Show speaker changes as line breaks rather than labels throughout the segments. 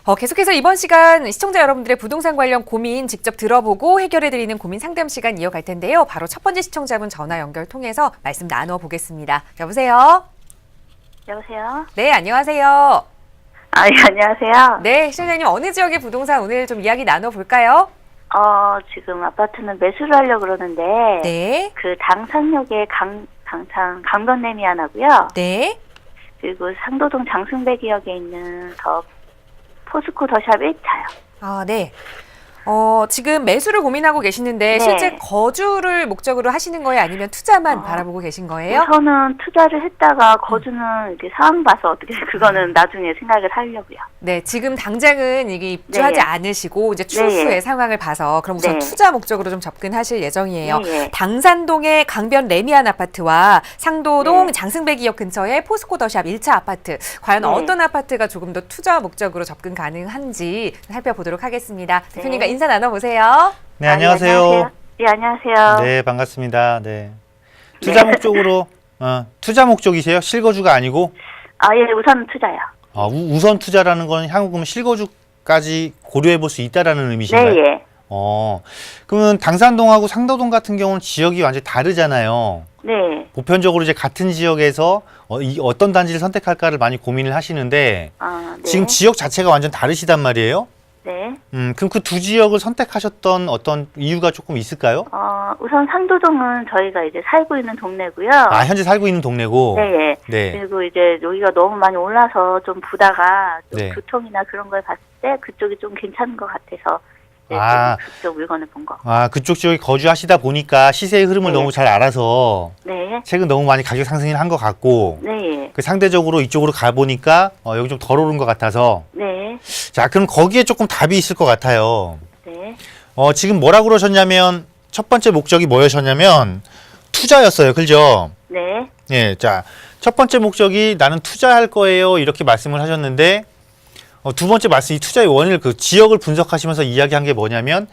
계속해서 이번 시간 시청자 여러분들의 부동산 관련 고민 직접 들어보고 해결해드리는 고민 상담 시간 이어갈 텐데요. 바로 첫 번째 시청자분 전화 연결 통해서 말씀 나눠보겠습니다. 여보세요?
여보세요?
네, 안녕하세요.
예, 안녕하세요.
네, 시청자님 어느 지역의 부동산 오늘 좀 이야기 나눠볼까요?
지금 아파트는 매수를 하려고 그러는데,
네.
그 당산역에 강변내미 하나고요.
네.
그리고 상도동 장승배기역에 있는 포스코 더샵 1차요.
아, 네. 지금 매수를 고민하고 계시는데
네.
실제 거주를 목적으로 하시는 거예요? 아니면 투자만 바라보고 계신 거예요?
저는 투자를 했다가 거주는 이렇게 상황 봐서 어떻게 그거는 나중에 생각을 하려고요.
네, 지금 당장은 이게 입주하지
네.
않으시고 이제 추후에
네.
상황을 봐서 그럼 우선
네.
투자 목적으로 좀 접근하실 예정이에요.
네.
당산동의 강변 레미안 아파트와 상도동
네.
장승배기역 근처의 포스코 더샵 1차 아파트, 과연
네.
어떤 아파트가 조금 더 투자 목적으로 접근 가능한지 살펴보도록 하겠습니다. 대표님과 인사 나눠보세요.
네, 안녕하세요.
안녕하세요. 네, 안녕하세요.
네, 반갑습니다. 네. 투자 목적으로, 투자 목적이세요? 실거주가 아니고?
예, 우선 투자요.
우선 투자라는 건 향후 그러면 실거주까지 고려해 볼 수 있다라는 의미신가요?
네, 예.
그러면 당산동하고 상도동 같은 경우는 지역이 완전히 다르잖아요.
네.
보편적으로 이제 같은 지역에서 어떤 단지를 선택할까를 많이 고민을 하시는데,
네.
지금 지역 자체가 완전 다르시단 말이에요?
네.
그럼 그 두 지역을 선택하셨던 어떤 이유가 조금 있을까요?
우선 상도동은 저희가 이제 살고 있는 동네고요.
현재 살고 있는 동네고.
네.
네.
그리고 이제 여기가 너무 많이 올라서 좀 부다가 좀
네.
교통이나 그런 걸 봤을 때 그쪽이 좀 괜찮은 것 같아서 이제
아.
좀 그쪽 물건을 본 거.
그쪽 지역에 거주하시다 보니까 시세의 흐름을
네.
너무 잘 알아서
네.
최근 너무 많이 가격 상승을 한 것 같고,
네.
그 상대적으로 이쪽으로 가보니까 여기 좀 덜 오른 것 같아서.
네.
자, 그럼 거기에 조금 답이 있을 것 같아요.
네.
지금 뭐라고 그러셨냐면 첫 번째 목적이 뭐였냐면 투자였어요. 그죠?
네.
예, 자, 첫 번째 목적이 나는 투자할 거예요. 이렇게 말씀을 하셨는데, 두 번째 말씀, 이 투자의 원인을 그 지역을 분석하시면서 이야기한 게 뭐냐면,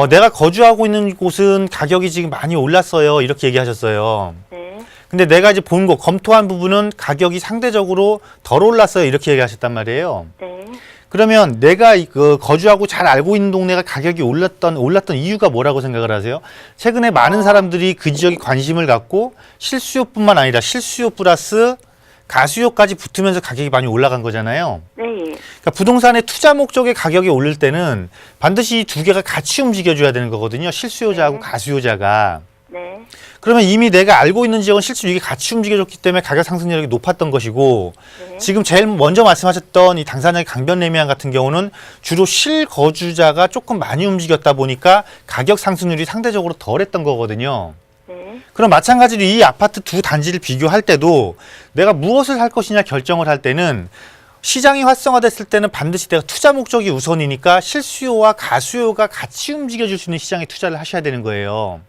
내가 거주하고 있는 곳은 가격이 지금 많이 올랐어요. 이렇게 얘기하셨어요.
네.
근데 내가 이제 본 거, 검토한 부분은 가격이 상대적으로 덜 올랐어요. 이렇게 얘기하셨단 말이에요.
네.
그러면 내가 그 거주하고 잘 알고 있는 동네가 가격이 올랐던 이유가 뭐라고 생각을 하세요? 최근에 많은 사람들이 그 지역에 관심을 갖고 실수요뿐만 아니라 실수요 플러스 가수요까지 붙으면서 가격이 많이 올라간 거잖아요.
네.
그러니까 부동산의 투자 목적의 가격이 오를 때는 반드시 이 두 개가 같이 움직여줘야 되는 거거든요. 실수요자하고
네.
가수요자가.
네.
그러면 이미 내가 알고 있는 지역은 실제로 이게 같이 움직여줬기 때문에 가격 상승률이 높았던 것이고,
네.
지금 제일 먼저 말씀하셨던 이 당산역의 강변레미안 같은 경우는 주로 실거주자가 조금 많이 움직였다 보니까 가격 상승률이 상대적으로 덜했던 거거든요.
네.
그럼 마찬가지로 이 아파트 두 단지를 비교할 때도 내가 무엇을 할 것이냐 결정을 할 때는 시장이 활성화됐을 때는 반드시 내가 투자 목적이 우선이니까 실수요와 가수요가 같이 움직여줄 수 있는 시장에 투자를 하셔야 되는 거예요.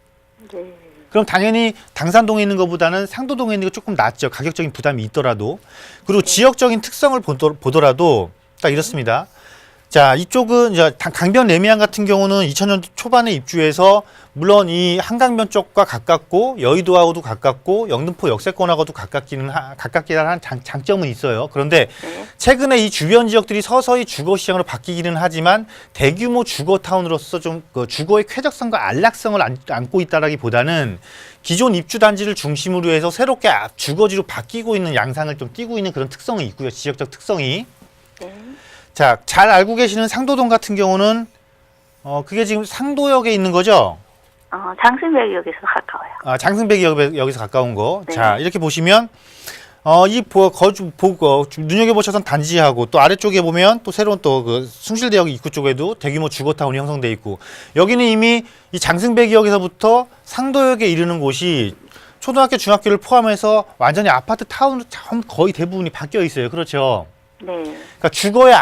네.
그럼 당연히 당산동에 있는 것보다는 상도동에 있는 게 조금 낫죠. 가격적인 부담이 있더라도. 그리고 지역적인 특성을 보더라도 딱 이렇습니다. 자, 이쪽은 이제 강변 레미안 같은 경우는 2000년도 초반에 입주해서 물론 이 한강변 쪽과 가깝고 여의도하고도 가깝고 영등포 역세권하고도 가깝기는 한 장점은 있어요. 그런데
네.
최근에 이 주변 지역들이 서서히 주거 시장으로 바뀌기는 하지만 대규모 주거 타운으로서 좀 그 주거의 쾌적성과 안락성을 안고 있다라기보다는 기존 입주 단지를 중심으로 해서 새롭게 주거지로 바뀌고 있는 양상을 좀 띠고 있는 그런 특성이 있고요. 지역적 특성이.
네.
자, 잘 알고 계시는 상도동 같은 경우는 그게 지금 상도역에 있는 거죠?
장승배기역에서 가까워요.
장승배기역에서 가까운 거.
네.
자, 이렇게 보시면 눈여겨보셨던 단지하고 또 아래쪽에 보면 또 새로운 또 그 숭실대역 입구 쪽에도 대규모 주거타운이 형성돼 있고, 여기는 이미 이 장승배기역에서부터 상도역에 이르는 곳이 초등학교, 중학교를 포함해서 완전히 아파트 타운으로 거의 대부분이 바뀌어 있어요. 그렇죠?
네.
그러니까 주거의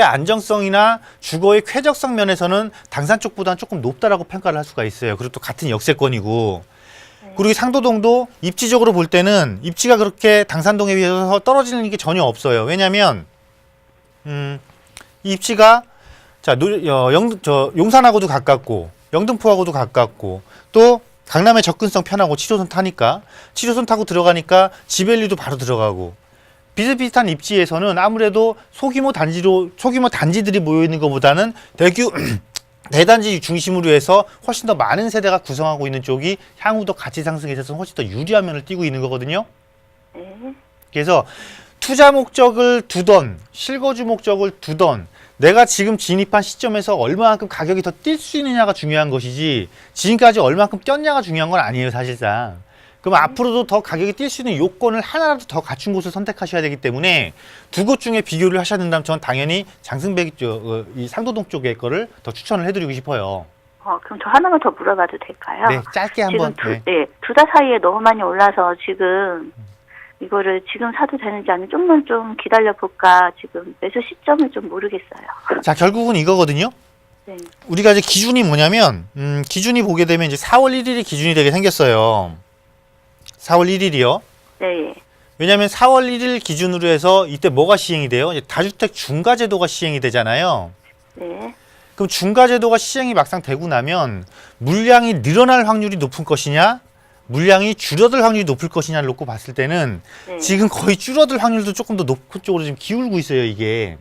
안정성이나 주거의 쾌적성 면에서는 당산 쪽보다는 조금 높다라고 평가를 할 수가 있어요. 그리고 또 같은 역세권이고.
네.
그리고 상도동도 입지적으로 볼 때는 입지가 그렇게 당산동에 비해서 떨어지는 게 전혀 없어요. 왜냐하면 이 입지가 용산하고도 가깝고 영등포하고도 가깝고 또 강남의 접근성 편하고 7호선 타니까 7호선 타고 들어가니까 지벨리도 바로 들어가고, 비슷비슷한 입지에서는 아무래도 소규모 단지들이 모여 있는 것보다는 대단지 중심으로 해서 훨씬 더 많은 세대가 구성하고 있는 쪽이 향후 더 가치 상승에 있어서 훨씬 더 유리한 면을 띠고 있는 거거든요.
네.
그래서 투자 목적을 두던 실거주 목적을 두던 내가 지금 진입한 시점에서 얼마만큼 가격이 더 뛸 수 있느냐가 중요한 것이지 지금까지 얼마만큼 뛰었냐가 중요한 건 아니에요, 사실상. 그럼 앞으로도 더 가격이 뛸 수 있는 요건을 하나라도 더 갖춘 곳을 선택하셔야 되기 때문에 두 곳 중에 비교를 하셔야 된다면 저는 당연히 장승백 이 상도동 쪽의 거를 더 추천을 해드리고 싶어요.
그럼 저 하나만 더 물어봐도 될까요?
네, 짧게 한번.
지금 투자 사이에 너무 많이 올라서 지금 이거를 지금 사도 되는지 아니면 좀만 좀 기다려볼까 지금 매수 시점을 좀 모르겠어요.
자, 결국은 이거거든요.
네.
우리가 이제 기준이 뭐냐면 기준이 보게 되면 이제 4월 1일이 기준이 되게 생겼어요. 4월 1일이요.
네.
왜냐하면 4월 1일 기준으로 해서 이때 뭐가 시행이 돼요? 이제 다주택 중과제도가 시행이 되잖아요.
네.
그럼 중과제도가 시행이 막상 되고 나면 물량이 늘어날 확률이 높은 것이냐, 물량이 줄어들 확률이 높을 것이냐를 놓고 봤을 때는
네.
지금 거의 줄어들 확률도 조금 더 높은 쪽으로 지금 기울고 있어요, 이게.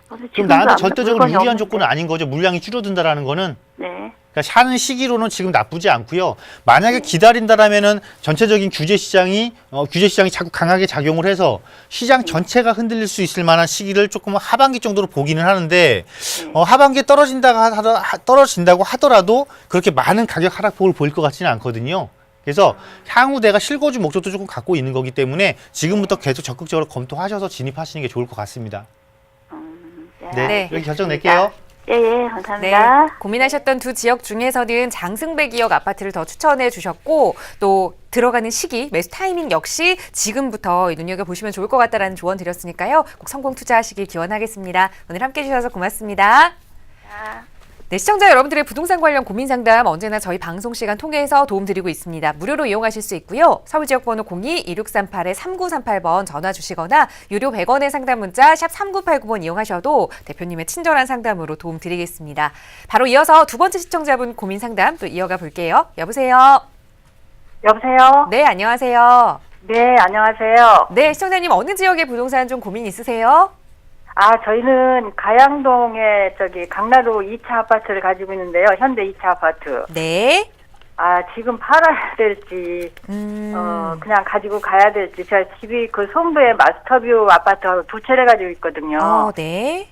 근데
그럼
지금도
나한테
안-
절대적으로
물건이
유리한
없는데.
조건은 아닌 거죠. 물량이 줄어든다라는 거는.
네.
그러니까 하는 시기로는 지금 나쁘지 않고요. 만약에 기다린다라면은 전체적인 규제 시장이 자꾸 강하게 작용을 해서 시장 전체가 흔들릴 수 있을 만한 시기를 조금 하반기 정도로 보기는 하는데 하반기에 떨어진다고 하더라도 그렇게 많은 가격 하락폭을 보일 것 같지는 않거든요. 그래서 향후 내가 실거주 목적도 조금 갖고 있는 거기 때문에 지금부터 계속 적극적으로 검토하셔서 진입하시는 게 좋을 것 같습니다. 네,
네.
이렇게 결정 낼게요.
예, 예,
네,
감사합니다.
고민하셨던 두 지역 중에서는 장승백 2역 아파트를 더 추천해 주셨고 또 들어가는 시기, 매수 타이밍 역시 지금부터 눈여겨보시면 좋을 것 같다라는 조언 드렸으니까요. 꼭 성공 투자하시길 기원하겠습니다. 오늘 함께해 주셔서 고맙습니다. 네, 시청자 여러분들의 부동산 관련 고민 상담 언제나 저희 방송 시간 통해서 도움드리고 있습니다. 무료로 이용하실 수 있고요. 서울지역번호 02-2638-3938번 전화 주시거나 유료 100원의 상담 문자 샵 3989번 이용하셔도 대표님의 친절한 상담으로 도움드리겠습니다. 바로 이어서 두 번째 시청자분 고민 상담 또 이어가 볼게요. 여보세요?
여보세요?
네, 안녕하세요.
네, 안녕하세요.
네, 시청자님 어느 지역의 부동산 좀 고민 있으세요?
저희는 가양동에 강나루 2차 아파트를 가지고 있는데요. 현대 2차 아파트.
네.
지금 팔아야 될지, 그냥 가지고 가야 될지. 제가 집이 그 송도의 마스터뷰 아파트하고 두 채를 가지고 있거든요.
네.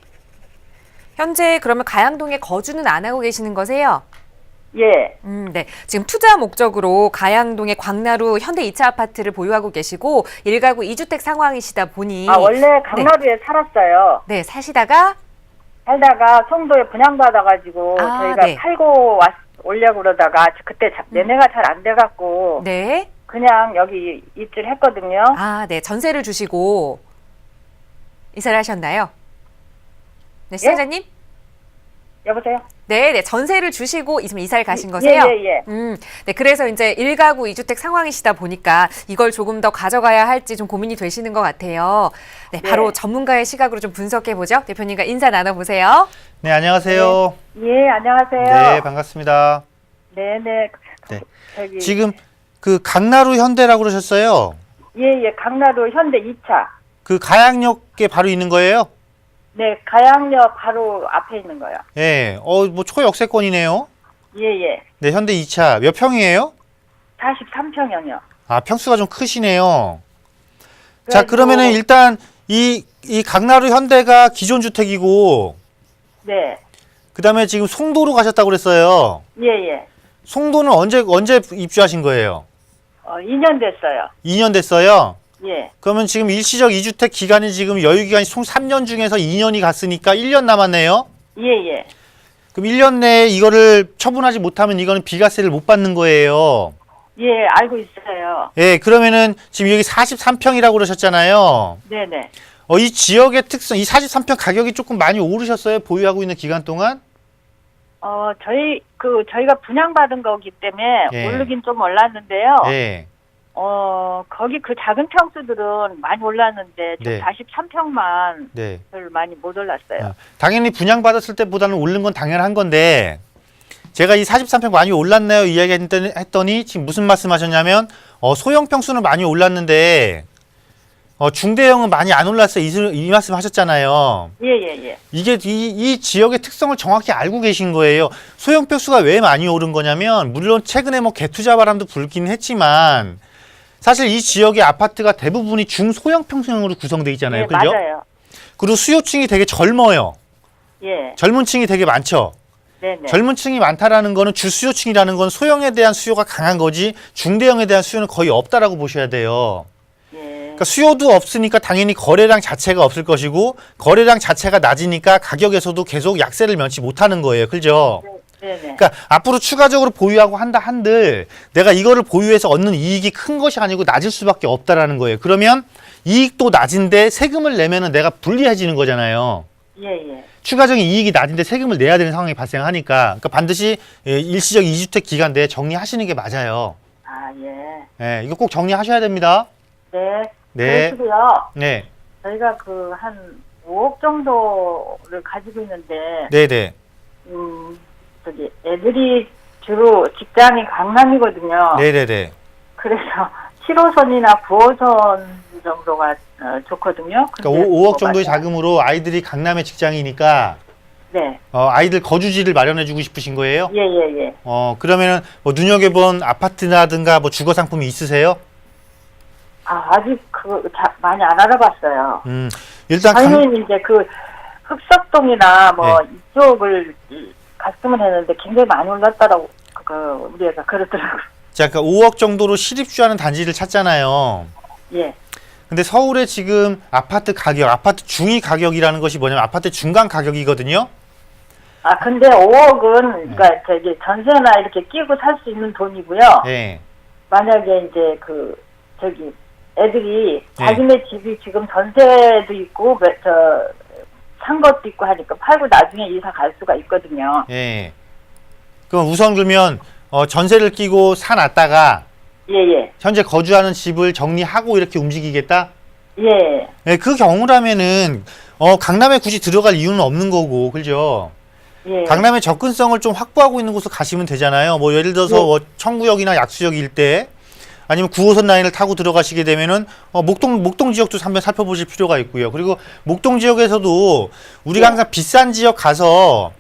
현재 그러면 가양동에 거주는 안 하고 계시는 거세요?
예.
네. 지금 투자 목적으로 가양동의 광나루 현대 2차 아파트를 보유하고 계시고 1가구 2주택 상황이시다 보니
원래 강나루에 살았어요.
네, 사시다가
살다가 송도에 분양받아가지고 저희가
네.
팔고 오려고 그러다가 그때 매매가 잘 안 돼갖고
네.
그냥 여기 입주를 했거든요.
네. 전세를 주시고 이사를 하셨나요? 네, 시청자님?
여보세요?
네, 전세를 주시고 지금 이사를 가신 거세요?
예.
네, 그래서 이제 1가구 2주택 상황이시다 보니까 이걸 조금 더 가져가야 할지 좀 고민이 되시는 것 같아요. 네, 바로 전문가의 시각으로 좀 분석해보죠. 대표님과 인사 나눠보세요.
네, 안녕하세요.
예, 안녕하세요.
네, 반갑습니다.
네네.
네. 지금 그 강나루 현대라고 그러셨어요?
예, 강나루 현대 2차.
그 가양역에 바로 있는 거예요?
네, 가양역 바로 앞에 있는 거요.
예. 뭐 초역세권이네요.
예.
네, 현대 2차. 몇 평이에요?
43평형이요.
평수가 좀 크시네요. 자, 그러면은 일단 이 강나루 현대가 기존 주택이고
네.
그다음에 지금 송도로 가셨다고 그랬어요.
예.
송도는 언제 입주하신 거예요?
2년 됐어요.
2년 됐어요.
예.
그러면 지금 일시적 2주택 기간이 지금 여유 기간이 총 3년 중에서 2년이 갔으니까 1년 남았네요.
예.
그럼 1년 내에 이거를 처분하지 못하면 이거는 비과세를 못 받는 거예요.
예, 알고 있어요.
예, 그러면은 지금 여기 43평이라고 그러셨잖아요.
네네.
이 지역의 특성, 이 43평 가격이 조금 많이 오르셨어요? 보유하고 있는 기간 동안?
저희가 분양받은 거기 때문에
예.
오르긴 좀 올랐는데요.
예.
거기 그 작은 평수들은 많이 올랐는데 저
네.
43평만
네.
별로 많이 못 올랐어요.
당연히 분양받았을 때보다는 오른 건 당연한 건데 제가 이 43평 많이 올랐나요? 이야기했더니 지금 무슨 말씀하셨냐면 소형 평수는 많이 올랐는데 중대형은 많이 안 올랐어요. 이 말씀 하셨잖아요.
예.
이게 이 지역의 특성을 정확히 알고 계신 거예요. 소형 평수가 왜 많이 오른 거냐면 물론 최근에 뭐 개투자 바람도 불긴 했지만 사실 이 지역의 아파트가 대부분이 중소형 평수형으로 구성되어 있잖아요.
예,
그죠?
맞아요.
그리고 수요층이 되게 젊어요.
예.
젊은 층이 되게 많죠.
네네.
젊은 층이 많다라는 거는 주수요층이라는 건 소형에 대한 수요가 강한 거지 중대형에 대한 수요는 거의 없다라고 보셔야 돼요.
예.
그러니까 수요도 없으니까 당연히 거래량 자체가 없을 것이고 거래량 자체가 낮으니까 가격에서도 계속 약세를 면치 못하는 거예요. 그죠?
네네.
그러니까 앞으로 추가적으로 보유하고 한다 한들 내가 이거를 보유해서 얻는 이익이 큰 것이 아니고 낮을 수밖에 없다라는 거예요. 그러면 이익도 낮은데 세금을 내면은 내가 불리해지는 거잖아요.
예.
추가적인 이익이 낮은데 세금을 내야 되는 상황이 발생하니까 그러니까 반드시 일시적 2주택 기간 내에 정리하시는 게 맞아요.
아, 예.
예, 이거 꼭 정리하셔야 됩니다.
네.
네.
그리고요.
네.
저희가 그 한 5억 정도를 가지고 있는데,
네네.
저기 애들이 주로 직장이 강남이거든요.
네네네.
그래서 7호선이나 9호선 정도가 좋거든요.
그러니까
근데
5억 정도의
맞아요.
자금으로 아이들이 강남의 직장이니까
네.
아이들 거주지를 마련해주고 싶으신 거예요?
예.
그러면은 뭐 눈여겨본 아파트라든가 뭐 주거 상품이 있으세요?
아직 많이 안 알아봤어요.
일단
저희는 이제 그 흑석동이나 뭐
네.
이쪽을 갔으면 했는데 굉장히 많이 올랐다라고 우리 애가 그러더라고요.
자, 그러니까 5억 정도로 실입주하는 단지를 찾잖아요.
예.
근데 서울에 지금 아파트 가격, 아파트 중위 가격이라는 것이 뭐냐면 아파트 중간 가격이거든요.
아, 근데 5억은, 그니까, 저기, 전세나 이렇게 끼고 살 수 있는 돈이고요.
네.
만약에 이제 애들이 자기네 집이 지금 전세도 있고, 산 것도 있고 하니까 팔고 나중에 이사 갈 수가 있거든요.
예. 그럼 우선 그러면 전세를 끼고 사놨다가
예.
현재 거주하는 집을 정리하고 이렇게 움직이겠다?
예.
네, 그 경우라면은 강남에 굳이 들어갈 이유는 없는 거고, 그죠?
예.
강남의 접근성을 좀 확보하고 있는 곳으로 가시면 되잖아요. 뭐 예를 들어서 뭐 청구역이나 약수역 일대 아니면 9호선 라인을 타고 들어가시게 되면은 목동 지역도 한번 살펴보실 필요가 있고요. 그리고 목동 지역에서도 우리가 항상 비싼 지역 가서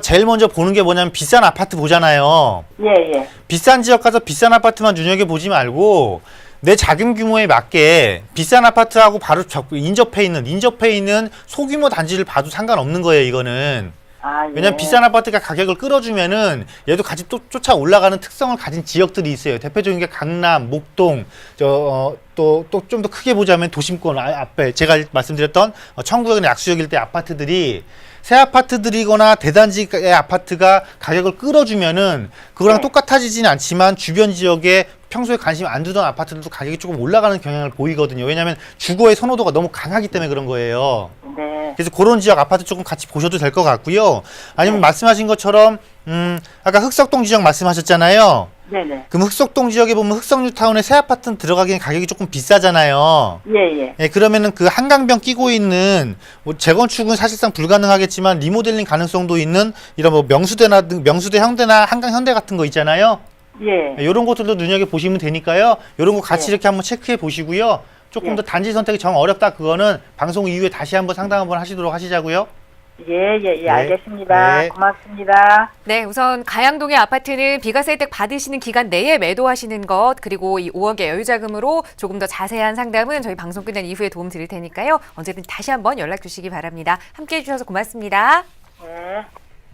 제일 먼저 보는 게 뭐냐면 비싼 아파트 보잖아요.
예.
비싼 지역 가서 비싼 아파트만 눈여겨보지 말고 내 자금 규모에 맞게 비싼 아파트하고 바로 인접해 있는 소규모 단지를 봐도 상관없는 거예요, 이거는.
아, 예.
왜냐면 비싼 아파트가 가격을 끌어주면은 얘도 같이 또 쫓아 올라가는 특성을 가진 지역들이 있어요. 대표적인 게 강남, 목동, 또 좀 더 크게 보자면 도심권 앞에 제가 말씀드렸던 청구역이나 약수역 일대 아파트들이 새 아파트들이거나 대단지의 아파트가 가격을 끌어주면은 그거랑
네.
똑같아지진 않지만 주변 지역에 평소에 관심 안 두던 아파트들도 가격이 조금 올라가는 경향을 보이거든요. 왜냐하면 주거의 선호도가 너무 강하기 때문에 그런 거예요.
네.
그래서 그런 지역 아파트 조금 같이 보셔도 될 것 같고요. 아니면 말씀하신 것처럼 아까 흑석동 지역 말씀하셨잖아요.
네네.
그럼 흑석동 지역에 보면 흑석뉴타운에 새 아파트는 들어가기엔 가격이 조금 비싸잖아요.
예.
예, 그러면은 그 한강변 끼고 있는 뭐 재건축은 사실상 불가능하겠지만 리모델링 가능성도 있는 이런 뭐 명수대 현대나 한강 현대 같은 거 있잖아요.
예.
이런 것들도 눈여겨 보시면 되니까요. 이런 거 같이
네.
이렇게 한번 체크해 보시고요. 조금 더 단지 선택이 정 어렵다 그거는 방송 이후에 다시 한번 상담 한번 하시도록 하시자고요.
예. 알겠습니다.
네.
고맙습니다.
네, 우선 가양동의 아파트는 비과세 혜택 받으시는 기간 내에 매도하시는 것, 그리고 이 5억의 여유자금으로 조금 더 자세한 상담은 저희 방송 끝난 이후에 도움 드릴 테니까요. 언제든 다시 한번 연락 주시기 바랍니다. 함께해 주셔서 고맙습니다.
네.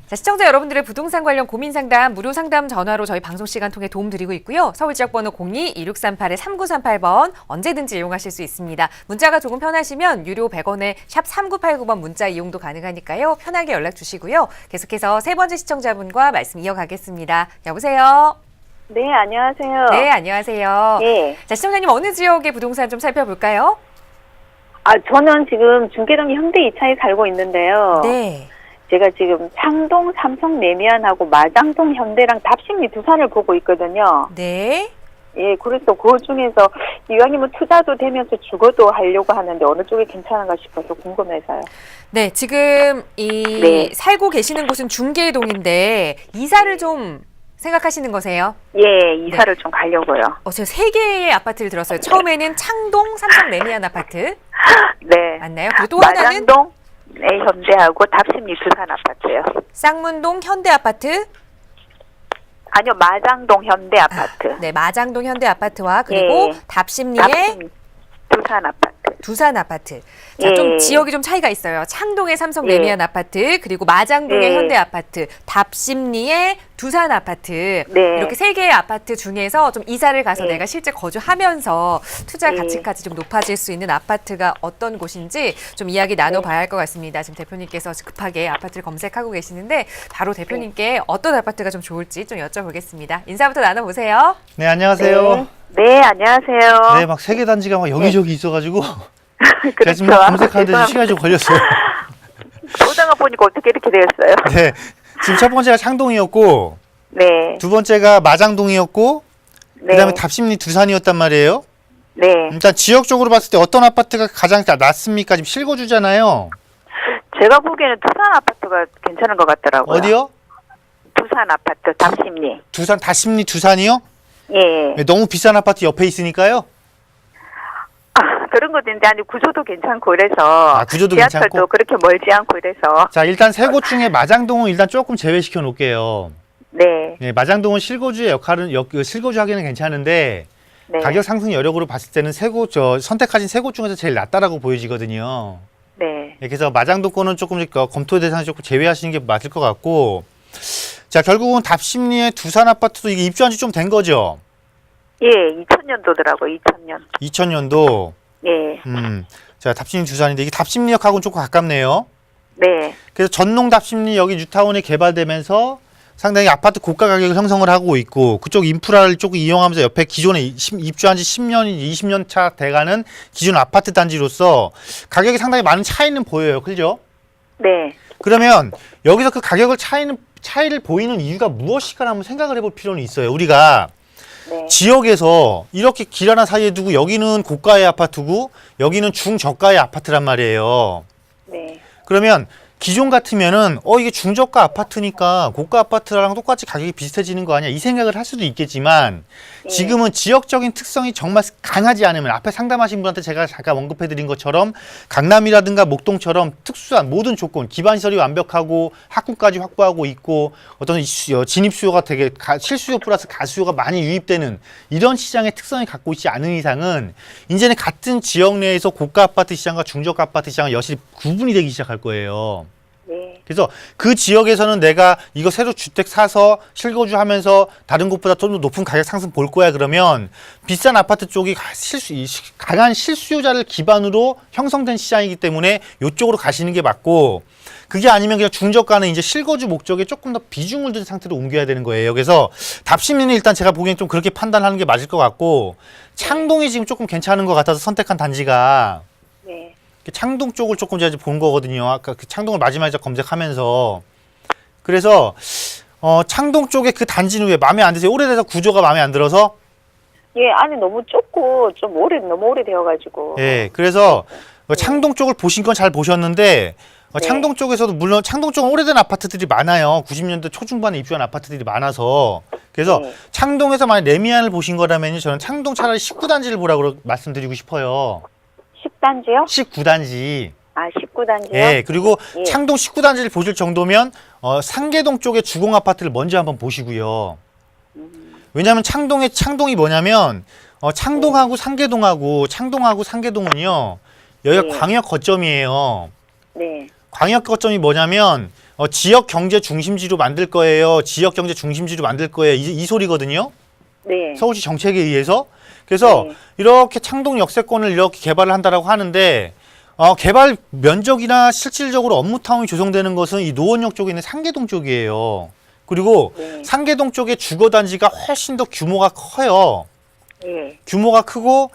자, 시청자 여러분들의 부동산 관련 고민 상담, 무료 상담 전화로 저희 방송 시간 통해 도움 드리고 있고요. 서울 지역번호 02-2638-3938번 언제든지 이용하실 수 있습니다. 문자가 조금 편하시면 유료 100원에 샵 3989번 문자 이용도 가능하니까요. 편하게 연락 주시고요. 계속해서 세 번째 시청자분과 말씀 이어가겠습니다. 여보세요?
네, 안녕하세요.
네, 안녕하세요.
네.
자, 시청자님 어느 지역의 부동산 좀 살펴볼까요?
저는 지금 중계동 현대 2차에 살고 있는데요.
네.
제가 지금 창동 삼성 내면하고 마장동 현대랑 답심리 두 산을 보고 있거든요.
네.
예, 그래서 그 중에서 이왕이면 투자도 되면서 주거도 하려고 하는데 어느 쪽이 괜찮은가 싶어서 궁금해서요.
네, 지금
네.
살고 계시는 곳은 중계동인데 이사를 좀 생각하시는 거세요?
예, 이사를 좀 가려고요.
제가 3개의 아파트를 들었어요. 처음에는 창동 삼성 레미안 아파트
네.
맞나요? 그리고 또 하나는
마장동 네, 현대하고 답심리 두산 아파트요.
쌍문동 현대 아파트.
아니요, 마장동 현대 아파트.
네, 마장동 현대 아파트와 그리고
예.
답심리의
답심 두산 아파트.
두산 아파트. 자,
예.
좀 지역이 좀 차이가 있어요. 창동의 삼성
예.
레미안 아파트, 그리고 마장동의
예.
현대 아파트, 답심리의 두산 아파트.
네.
이렇게 3개의 아파트 중에서 좀 이사를 가서
예.
내가 실제 거주하면서 투자
예.
가치까지 좀 높아질 수 있는 아파트가 어떤 곳인지 좀 이야기 나눠봐야 할 것 같습니다. 지금 대표님께서 급하게 아파트를 검색하고 계시는데 바로 대표님께 어떤 아파트가 좀 좋을지 좀 여쭤보겠습니다. 인사부터 나눠보세요.
네, 안녕하세요.
네, 안녕하세요.
네, 막 세계 단지가 막 여기저기 있어가지고 제가
그렇죠.
지금 막 검색하는데 시간이 좀 걸렸어요.
보다가 보니까 어떻게 이렇게 되었어요?
네, 지금 첫 번째가 창동이었고
네.
두 번째가 마장동이었고
네.
그다음에 답심리 두산이었단 말이에요.
네.
일단 지역적으로 봤을 때 어떤 아파트가 가장 낫습니까? 지금 실거주잖아요.
제가 보기에는 두산 아파트가 괜찮은 것 같더라고요.
어디요?
두산 아파트 답심리.
두산 답심리 두산이요?
예.
네, 너무 비싼 아파트 옆에 있으니까요.
그런 것도 있는데 아니 구조도 괜찮고 그래서
구조도
지하철도
괜찮고.
그렇게 멀지 않고 이래서
자, 일단 세 곳 중에 마장동은 일단 조금 제외시켜 놓을게요.
네.
네, 마장동은 실거주의 역할은 실거주하기는 괜찮은데
네.
가격 상승 여력으로 봤을 때는 선택하신 세 곳 중에서 제일 낫다라고 보여지거든요.
네.
네, 그래서 마장동 거는 조금 검토 대상에 조금 제외하시는 게 맞을 것 같고, 자, 결국은 답심리의 두산 아파트도 이게 입주한 지 좀 된 거죠?
예, 2000년도더라고 2000년.
2000년도.
예.
자, 답심리 두산인데 이게 답심리역하고는 조금 가깝네요.
네.
그래서 전농 답심리 여기 뉴타운에 개발되면서 상당히 아파트 고가 가격을 형성을 하고 있고 그쪽 인프라를 조금 이용하면서 옆에 기존에 입주한 지 10년, 20년 차 돼가는 기존 아파트 단지로서 가격이 상당히 많은 차이는 보여요. 그죠?
네.
그러면 여기서 그 가격을 차이를 보이는 이유가 무엇일까 한번 생각을 해볼 필요는 있어요. 우리가
네.
지역에서 이렇게 길 하나 사이에 두고 여기는 고가의 아파트고 여기는 중저가의 아파트란 말이에요.
네.
그러면 기존 같으면은 이게 중저가 아파트니까 고가 아파트랑 똑같이 가격이 비슷해지는 거 아니야 이 생각을 할 수도 있겠지만 지금은 지역적인 특성이 정말 강하지 않으면 앞에 상담하신 분한테 제가 잠깐 언급해드린 것처럼 강남이라든가 목동처럼 특수한 모든 조건 기반시설이 완벽하고 학군까지 확보하고 있고 어떤 진입 수요가 되게 실수요 플러스 가수요가 많이 유입되는 이런 시장의 특성이 갖고 있지 않은 이상은 이제는 같은 지역 내에서 고가 아파트 시장과 중저가 아파트 시장은 여실히 구분이 되기 시작할 거예요.
네.
그래서 그 지역에서는 내가 이거 새로 주택 사서 실거주하면서 다른 곳보다 좀 더 높은 가격 상승 볼 거야 그러면 비싼 아파트 쪽이 강한 실수요자를 기반으로 형성된 시장이기 때문에 이쪽으로 가시는 게 맞고 그게 아니면 그냥 중저가는 이제 실거주 목적에 조금 더 비중을 둔 상태로 옮겨야 되는 거예요. 그래서 답심리는 일단 제가 보기엔 좀 그렇게 판단하는 게 맞을 것 같고 창동이 지금 조금 괜찮은 것 같아서 선택한 단지가
네.
창동 쪽을 조금 제가 본 거거든요. 아까 그 창동을 마지막에 검색하면서. 그래서, 창동 쪽에 그 단지는 왜 마음에 안 드세요? 오래돼서 구조가 마음에 안 들어서?
예, 안이 너무 좁고 좀 너무 오래되어가지고.
예, 그래서 창동 쪽을 보신 건 잘 보셨는데, 창동 쪽에서도 물론 창동 쪽은 오래된 아파트들이 많아요. 90년대 초중반에 입주한 아파트들이 많아서. 그래서
네.
창동에서 만약 레미안을 보신 거라면 저는 창동 차라리 19단지를 보라고 말씀드리고 싶어요.
10단지요?
19단지.
아, 19단지요?
예, 그리고
예.
창동 19단지를 보실 정도면 상계동 쪽의 주공 아파트를 먼저 한번 보시고요. 왜냐하면 창동이 뭐냐면 창동하고 상계동하고 상계동은요. 여기가
네.
광역 거점이에요.
네.
광역 거점이 뭐냐면 지역 경제 중심지로 만들 거예요. 지역 경제 중심지로 만들 거예요. 이 소리거든요.
네.
서울시 정책에 의해서. 그래서
네.
이렇게 창동 역세권을 이렇게 개발을 한다라고 하는데 개발 면적이나 실질적으로 업무타운이 조성되는 것은 이 노원역 쪽에 있는 상계동 쪽이에요. 그리고
네.
상계동 쪽의 주거단지가 훨씬 더 규모가 커요.
네.
규모가 크고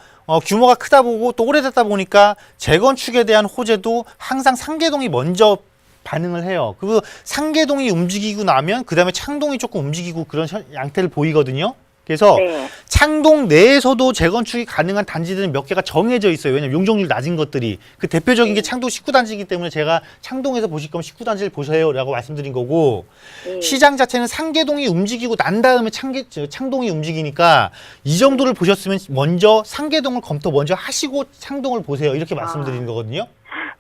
규모가 크다 보고 또 오래됐다 보니까 재건축에 대한 호재도 항상 상계동이 먼저 반응을 해요. 그리고 상계동이 움직이고 나면 그 다음에 창동이 조금 움직이고 그런 양태를 보이거든요. 그래서
네.
창동 내에서도 재건축이 가능한 단지들은 몇 개가 정해져 있어요. 왜냐면 용적률 낮은 것들이. 그 대표적인 게 창동 19단지이기 때문에 제가 창동에서 보실 거면 19단지를 보세요라고 말씀드린 거고
네.
시장 자체는 상계동이 움직이고 난 다음에 창동이 움직이니까 이 정도를 보셨으면 먼저 상계동을 먼저 하시고 창동을 보세요. 이렇게 말씀드리는 거거든요.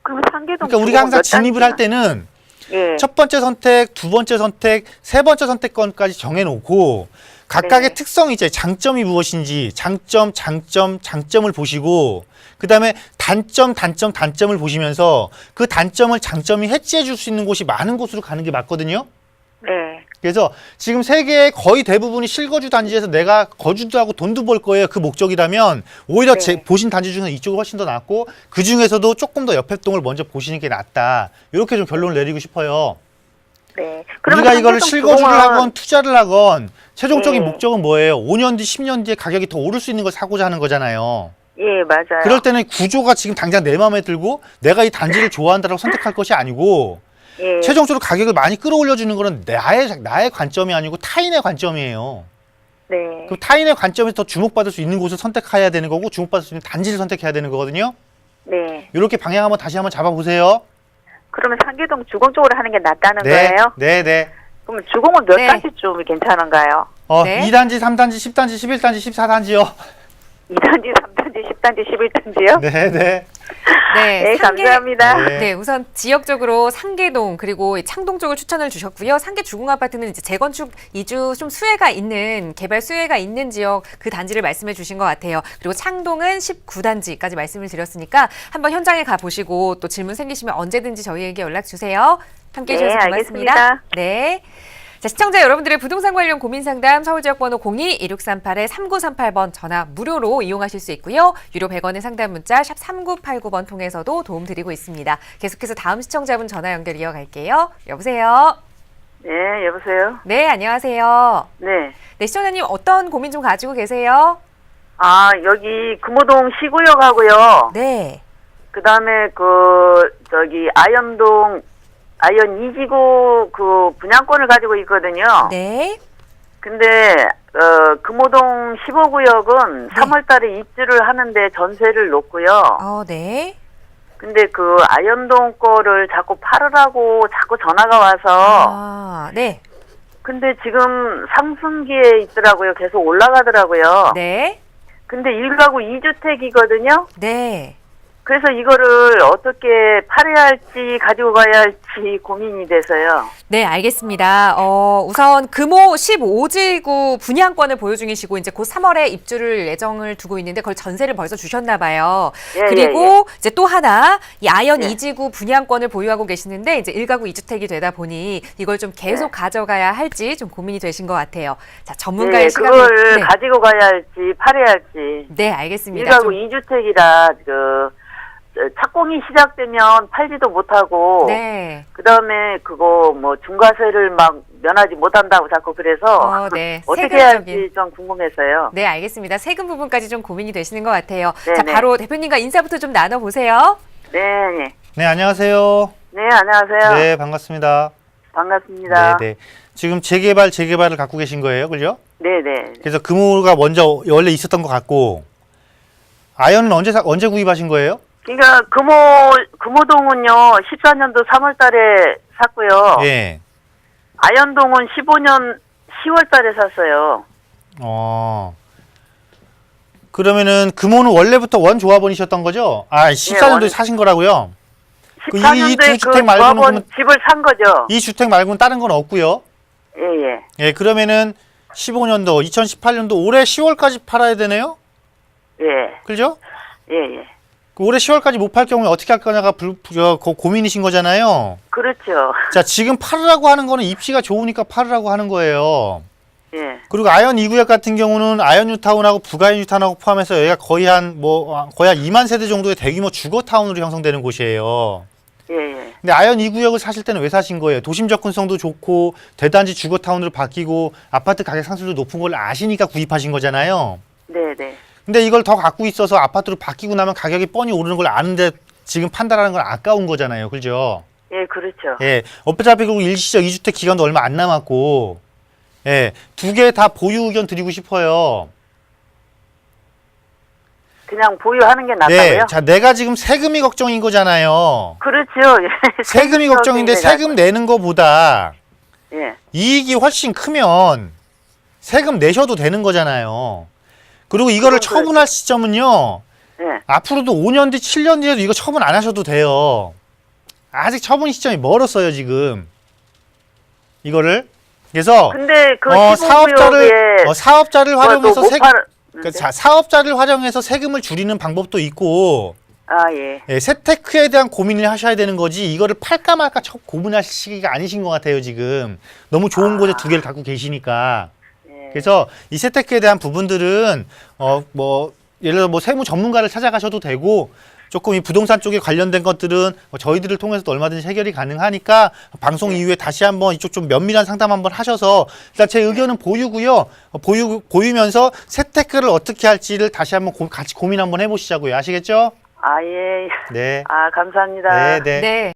그럼 상계동
그러니까 우리가 항상
몇
진입을 할
단지나?
때는
예.
첫 번째 선택, 두 번째 선택, 세 번째 선택권까지 정해놓고 각각의
네.
특성이 있죠. 장점이 무엇인지 장점을 보시고 그다음에 단점을 보시면서 그 단점을 장점이 해지해 줄 수 있는 곳이 많은 곳으로 가는 게 맞거든요.
네.
그래서 지금 세계의 거의 대부분이 실거주 단지에서 내가 거주도 하고 돈도 벌 거예요. 그 목적이라면 오히려
네.
보신 단지 중에서 이쪽이 훨씬 더 낫고 그 중에서도 조금 더 옆에 동을 먼저 보시는 게 낫다. 이렇게 좀 결론을 내리고 싶어요.
네. 그러면
우리가 이거를
상계동
실거주를
주공은-
하건 투자를 하건 최종적인
네.
목적은 뭐예요? 5년 뒤, 10년 뒤에 가격이 더 오를 수 있는 걸 사고자 하는 거잖아요.
예, 맞아요.
그럴 때는 구조가 지금 당장 내 마음에 들고 내가 이 단지를 좋아한다고 선택할 것이 아니고
예.
최종적으로 가격을 많이 끌어올려주는 거는 나의 관점이 아니고 타인의 관점이에요.
네.
그 타인의 관점에서 더 주목받을 수 있는 곳을 선택해야 되는 거고 주목받을 수 있는 단지를 선택해야 되는 거거든요.
네.
이렇게 방향 한번 다시 한번 잡아보세요.
그러면 상계동 주공 쪽으로 하는 게 낫다는
네,
거예요?
네, 네.
그러면 주공은 몇
네.
단지쯤이 괜찮은가요?
네.
2단지, 3단지, 10단지, 11단지, 14단지요.
2단지, 3단지, 10단지, 11단지요?
네, 네.
네, 감사합니다.
네.
네, 우선 지역적으로 상계동 그리고 이 창동 쪽을 추천을 주셨고요. 상계 주공 아파트는 이제 재건축 이주 좀 수혜가 있는 개발 수혜가 있는 지역 그 단지를 말씀해 주신 것 같아요. 그리고 창동은 19단지까지 말씀을 드렸으니까 한번 현장에 가 보시고 또 질문 생기시면 언제든지 저희에게 연락 주세요. 함께
네,
해주셔서 고맙습니다.
알겠습니다.
네. 자, 시청자 여러분들의 부동산 관련 고민 상담 서울지역번호 02-2638-3938번 전화 무료로 이용하실 수 있고요. 유료 100원의 상담 문자 샵 3989번 통해서도 도움 드리고 있습니다. 계속해서 다음 시청자분 전화 연결 이어갈게요. 여보세요.
네, 여보세요?
네, 안녕하세요.
네.
네, 시청자님 어떤 고민 좀 가지고 계세요?
아, 여기 금호동 시구역하고요.
네.
그 다음에 아연 2지구 그 분양권을 가지고 있거든요.
네.
근데, 금호동 15구역은
네.
3월 달에 입주를 하는데 전세를 놓고요.
네.
근데 그 아연동 거를 자꾸 팔으라고 자꾸 전화가 와서,
네.
근데 지금 상승기에 있더라고요. 계속 올라가더라고요.
네.
근데 1가구 2주택이거든요.
네.
그래서 이거를 어떻게 팔아야 할지 가지고 가야 할지 고민이 돼서요.
네, 알겠습니다. 우선 금호 15지구 분양권을 보유 중이시고 이제 곧 3월에 입주를 예정을 두고 있는데 그걸 전세를 벌써 주셨나 봐요.
예,
그리고 이제 또 하나 이 아연
예.
2지구 분양권을 보유하고 계시는데 이제 1가구 2주택이 되다 보니 이걸 좀 계속 가져가야 할지 좀 고민이 되신 것 같아요. 자, 전문가의
예,
시각으로
그걸
네.
가지고 가야 할지 팔아야 할지.
네, 알겠습니다.
1가구 2주택이라 착공이 시작되면 팔지도 못하고
네.
그다음에 그거 뭐 중과세를 막 면하지 못한다고 자꾸 그래서
네.
어떻게 해야
세금적인.
할지 좀 궁금해서요.
네, 알겠습니다. 세금 부분까지 좀 고민이 되시는 것 같아요.
네,
자,
네.
바로 대표님과 인사부터 좀 나눠보세요.
네, 네.
네, 안녕하세요.
네, 안녕하세요.
네, 반갑습니다.
반갑습니다.
네, 네. 지금 재개발을 갖고 계신 거예요, 그죠?
네, 네.
그래서 금호가 먼저 원래 있었던 것 같고 아연은 언제 구입하신 거예요?
그러니까 금호동은요 14년도 3월 달에 샀고요.
예.
아연동은 15년 10월 달에 샀어요.
그러면은 금호는 원래부터 원 조합원이셨던 거죠? 아, 14년도에
원-
사신 거라고요? 이
14년도에
두
그
주택 말고는
조합원
그러면
집을 산 거죠.
이 주택 말고는 다른 건 없고요.
예, 예.
예, 그러면은 15년도, 2018년도 올해 10월까지 팔아야 되네요?
예.
그죠?
예, 예.
올해 10월까지 못 팔 경우에 어떻게 할 거냐가 고민이신 거잖아요.
그렇죠.
자, 지금 팔으라고 하는 거는 입지가 좋으니까 팔으라고 하는 거예요.
예.
그리고 아연 2구역 같은 경우는 아연 뉴타운하고 부가연 뉴타운하고 포함해서 여기가 거의 한 2만 세대 정도의 대규모 주거 타운으로 형성되는 곳이에요.
예, 예.
근데 아연 2구역을 사실 때는 왜 사신 거예요? 도심 접근성도 좋고 대단지 주거 타운으로 바뀌고 아파트 가격 상승도 높은 걸 아시니까 구입하신 거잖아요.
네, 네.
근데 이걸 더 갖고 있어서 아파트로 바뀌고 나면 가격이 뻔히 오르는 걸 아는데 지금 판단하는 건 아까운 거잖아요. 그죠?
예, 그렇죠.
예. 어차피 그리고 일시적 2주택 기간도 얼마 안 남았고 예, 두 개 다 보유 의견 드리고 싶어요.
그냥 보유하는 게 낫다고요?
네, 자, 내가 지금 세금이 걱정인 거잖아요.
그렇죠. 예.
세금이 걱정인데
내가-
세금 내는 거보다
예.
이익이 훨씬 크면 세금 내셔도 되는 거잖아요. 그리고 이거를
그건
처분할 시점은요.
예.
앞으로도 5년 뒤, 7년 뒤에도 이거 처분 안 하셔도 돼요. 아직 처분 시점이 멀었어요, 지금. 이거를. 그래서
근데 그
사업자를 활용해서
못
세금
팔.
자, 사업자를 활용해서 세금을 줄이는 방법도 있고
아 예.
예, 세테크에 대한 고민을 하셔야 되는 거지 이거를 팔까 말까 고민하실 시기가 아니신 것 같아요, 지금. 너무 좋은 곳에 두 개를 갖고 계시니까.
예.
그래서 이 세테크에 대한 부분들은 뭐 예를 들어 뭐 세무 전문가를 찾아가셔도 되고 조금 이 부동산 쪽에 관련된 것들은 저희들을 통해서도 얼마든지 해결이 가능하니까 방송 이후에 다시 한번 이쪽 좀 면밀한 상담 한번 하셔서 일단 제 의견은 보유고요. 보유면서 세테크를 어떻게 할지를 다시 한번 같이 고민 한번 해보시자고요. 아시겠죠?
아 예.
네.
아 감사합니다.
네, 네.
네.